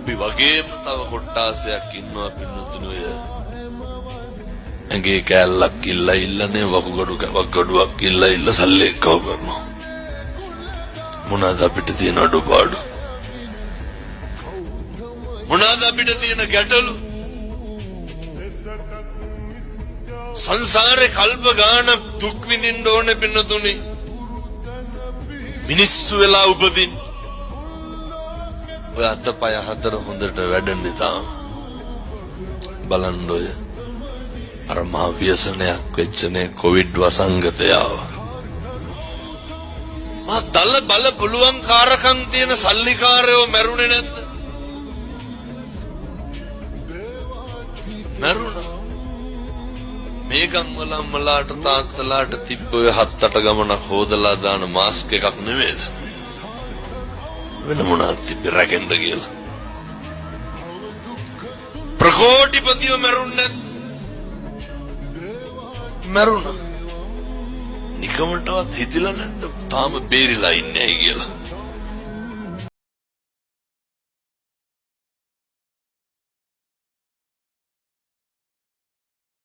අපි වගේම තව කොට්ටාසයක් ඉන්නවා පින්නතුනි ඔය ඇඟේ කැල්ලක් ඉල්ලා ඉල්ලනේ වකුගඩුවක් ඉල්ලා ඉල්ල සල්ලි එක්කව කරනවා මොනවාද අපිට තියෙන අඩුපාඩු මොනවාද අපිට තියෙන ගැටලු සංසාරේ කල්ප ගාන දුක් විඳින්න ඕනේ පින්නතුනි මිනිස්සු වෙලා උපදින්න ඔය අතපය හතර හොඳට වැඩන්නේ තාම බලන්න ඔය අර මා ව්‍යසනයක් වෙච්චනේ කොවිඩ් වසංගතය ආවා මා දල බල පුළුවන් කාරකම් තියෙන සල්ලිකාරයෝ මැරුණේ නැද්ද මැරුණා මේකම් වල අම්මලාට තාත්තලාට තිබ්බ ඔය 7-8 ගමනක් හොදලා දාන මාස්ක් එකක් නෙමෙයිද වෙන මොනවද තිබ්බේ රැකෙන්න කියලා ප්‍රකෝටිපතිව මැරුණේ මැරුණා නිකමටවත් හිතිලා නැද්ද තාම බේරිලා ඉන්නේ කියලා